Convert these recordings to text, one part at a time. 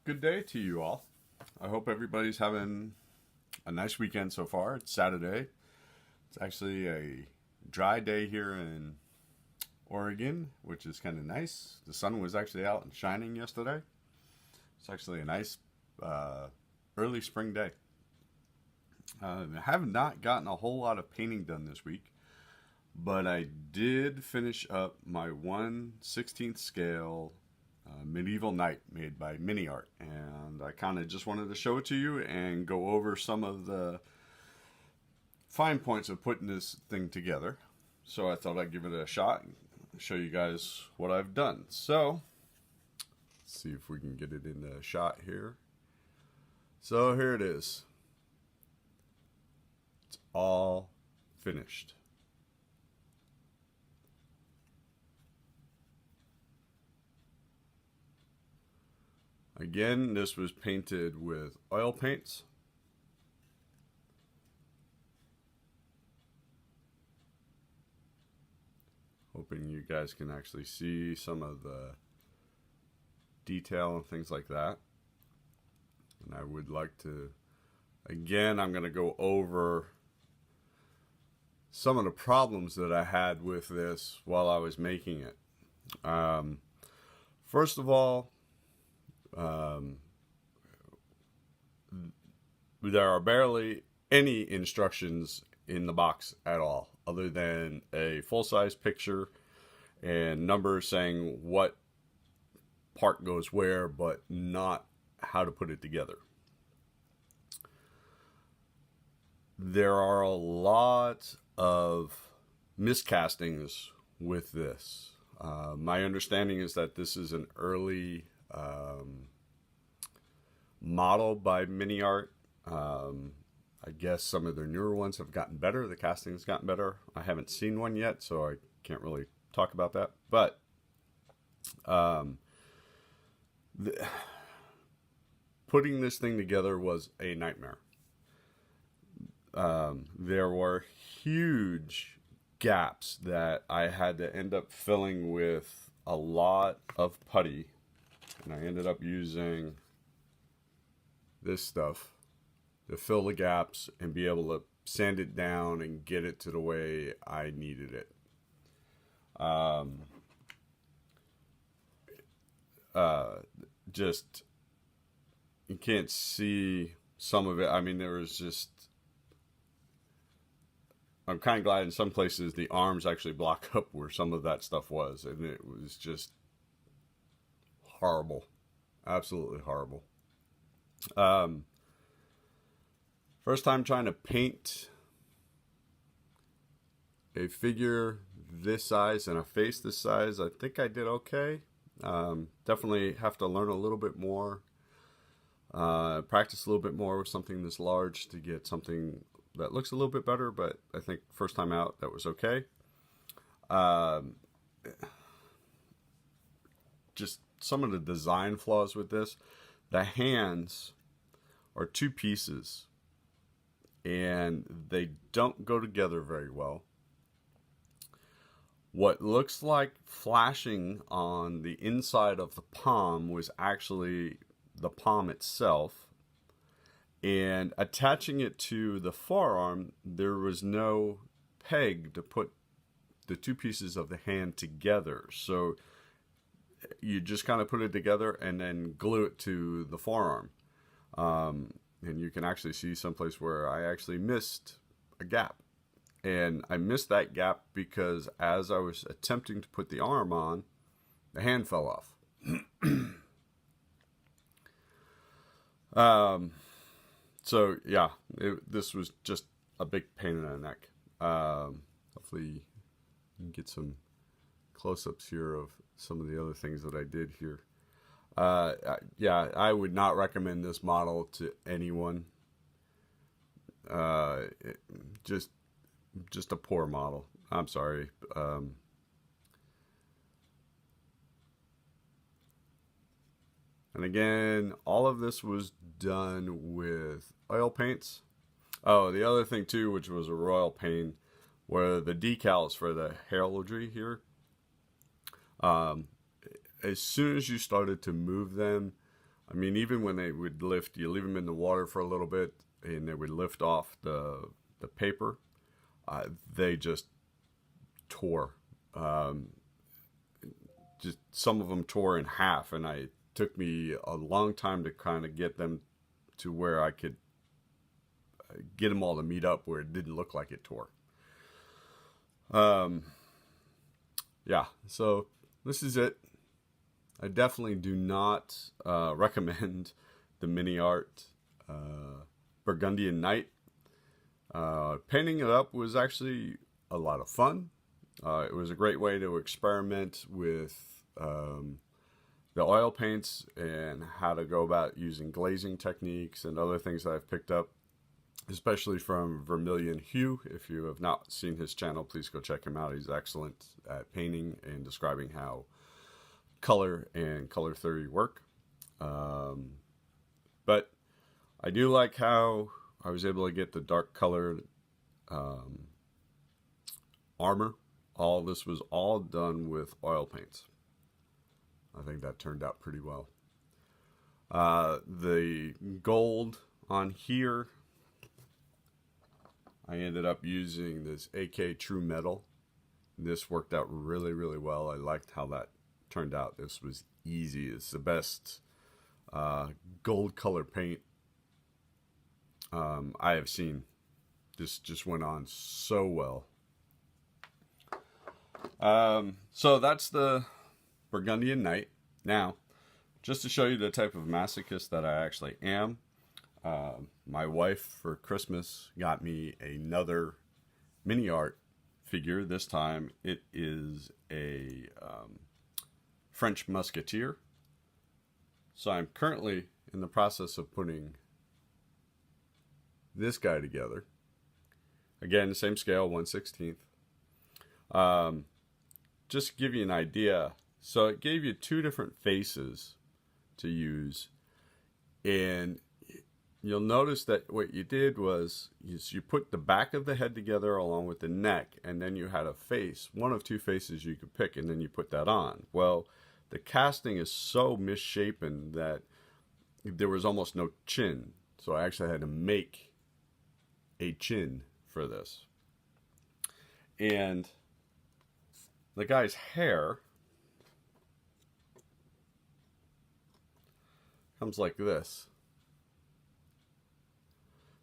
Good day to you all. I hope everybody's having a nice weekend so far. It's Saturday. It's actually a dry day here in Oregon, which is kind of nice. The sun was actually out and shining yesterday. It's actually a nice early spring day. I have not gotten a whole lot of painting done this week, but I did finish up my 1/16 scale medieval knight made by Miniart, and I kind of just wanted to show it to you and go over some of the fine points of putting this thing together. So I thought I'd give it a shot and show you guys what I've done. So let's see if we can get it in the shot here. So here it is. It's all finished. Again, this was painted with oil paints. Hoping you guys can actually see some of the detail and things like that. And I would like to, again, I'm going to go over some of the problems that I had with this while I was making it. First of all, there are barely any instructions in the box at all, other than a full-size picture and numbers saying what part goes where, but not how to put it together. There are a lot of miscastings with this. My understanding is that this is an early model by Miniart. I guess some of their newer ones have gotten better. The casting's gotten better. I haven't seen one yet, so I can't really talk about that. But putting this thing together was a nightmare. There were huge gaps that I had to end up filling with a lot of putty. And I ended up using this stuff to fill the gaps and be able to sand it down and get it to the way I needed it. Just, you can't see some of it. I mean, there was just, I'm kind of glad in some places the arms actually block up where some of that stuff was. And it was just horrible. Absolutely horrible. First time trying to paint a figure this size and a face this size, I think I did okay. Definitely have to learn a little bit more, practice a little bit more with something this large to get something that looks a little bit better, but I think first time out that was okay. Just some of the design flaws with this. The hands are two pieces and they don't go together very well. What looks like flashing on the inside of the palm was actually the palm itself. And attaching it to the forearm, there was no peg to put the two pieces of the hand together. So you just kind of put it together and then glue it to the forearm. And you can actually see someplace where I actually missed a gap. And I missed that gap because as I was attempting to put the arm on, the hand fell off. So yeah, this was just a big pain in the neck. Hopefully you can get some close-ups here of some of the other things that I did here. Yeah, I would not recommend this model to anyone. Just a poor model. I'm sorry. And again, all of this was done with oil paints. Oh, the other thing too, which was a royal pain, were the decals for the heraldry here. As soon as you started to move them, I mean, even when they would lift, you leave them in the water for a little bit, and they would lift off the paper. They just tore. Just some of them tore in half, and it took me a long time to kind of get them to where I could get them all to meet up where it didn't look like it tore. Yeah, so this is it. I definitely do not recommend the Miniart Burgundian Night. Painting it up was actually a lot of fun. It was a great way to experiment with the oil paints and how to go about using glazing techniques and other things that I've picked up, especially from Vermilion Hue. If you have not seen his channel, please go check him out. He's excellent at painting and describing how color and color theory work. But I do like how I was able to get the dark colored armor. All this was all done with oil paints. I think that turned out pretty well. The gold on here, I ended up using this AK True Metal. This worked out really, really well. I liked how that turned out. This was easy. It's the best gold color paint I have seen. This just went on so well. So that's the Burgundian Night. Now, just to show you the type of masochist that I actually am, my wife for Christmas got me another Miniart figure. This time it is a French Musketeer. So I'm currently in the process of putting this guy together. Again, the same scale, 1/16. Just to give you an idea, so it gave you two different faces to use, and you'll notice that what you did was you put the back of the head together along with the neck, and then you had a face, one of two faces you could pick, and then you put that on. Well, the casting is so misshapen that there was almost no chin, so I actually had to make a chin for this. And the guy's hair comes like this.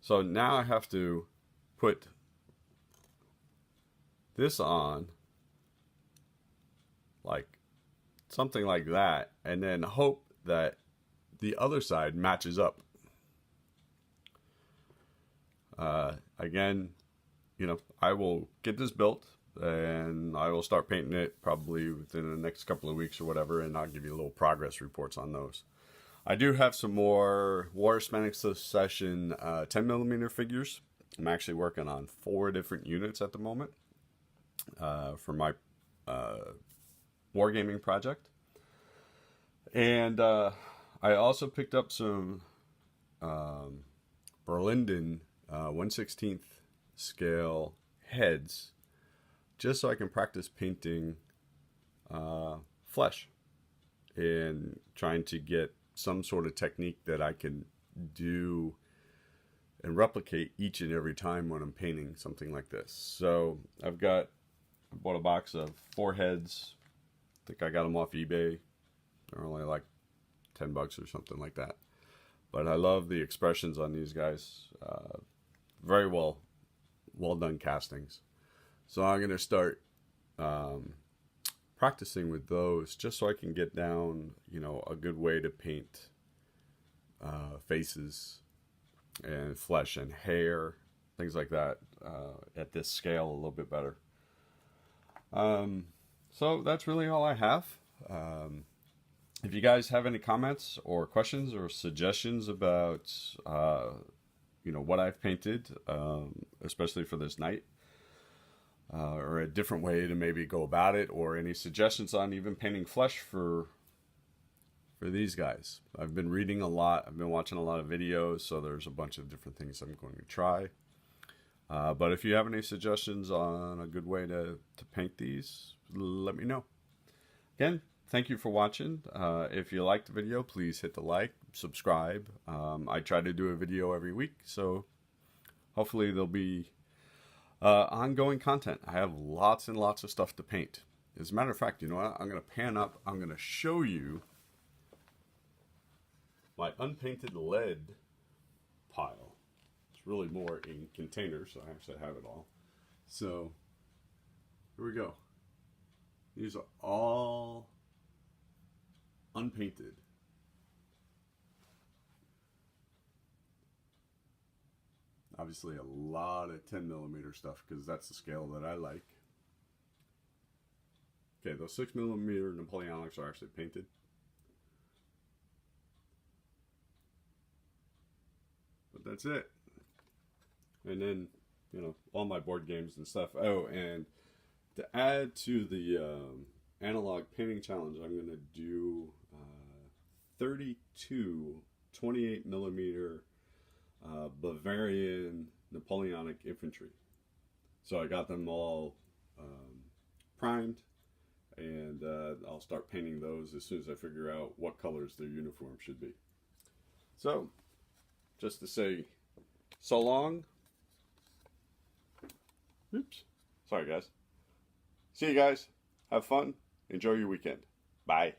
So now I have to put this on, like something like that, and then hope that the other side matches up. Again, you know, I will get this built and I will start painting it probably within the next couple of weeks or whatever, and I'll give you little progress reports on those. I do have some more War Hispanic Succession 10mm figures. I'm actually working on 4 different units at the moment for my wargaming project. And I also picked up some Berlinden 1/16 scale heads, just so I can practice painting flesh and trying to get some sort of technique that I can do and replicate each and every time when I'm painting something like this. So I bought a box of 4 heads. I think I got them off eBay. They're only like $10 or something like that. But I love the expressions on these guys. Very well done castings. So I'm going to start practicing with those just so I can get down, you know, a good way to paint faces and flesh and hair, things like that, at this scale a little bit better. So that's really all I have. If you guys have any comments or questions or suggestions about, you know, what I've painted, especially for this night, or a different way to maybe go about it, or any suggestions on even painting flesh for these guys. I've been reading a lot. I've been watching a lot of videos, so there's a bunch of different things I'm going to try. But if you have any suggestions on a good way to paint these, let me know. Again, thank you for watching. If you liked the video, please hit the like, subscribe. I try to do a video every week, so hopefully there'll be ongoing content. I have lots and lots of stuff to paint. As a matter of fact, you know what? I'm going to pan up. I'm going to show you my unpainted lead pile. It's really more in containers, so I actually have it all. So here we go. These are all unpainted. Obviously a lot of 10mm stuff because that's the scale that I like. Okay, those 6mm Napoleonics are actually painted. But that's it. And then, you know, all my board games and stuff. Oh, and to add to the analog painting challenge, I'm going to do 32 28mm Bavarian Napoleonic infantry. So I got them all primed, and I'll start painting those as soon as I figure out what colors their uniform should be. So, just to say so long. Oops. Sorry, guys. See you guys. Have fun. Enjoy your weekend. Bye.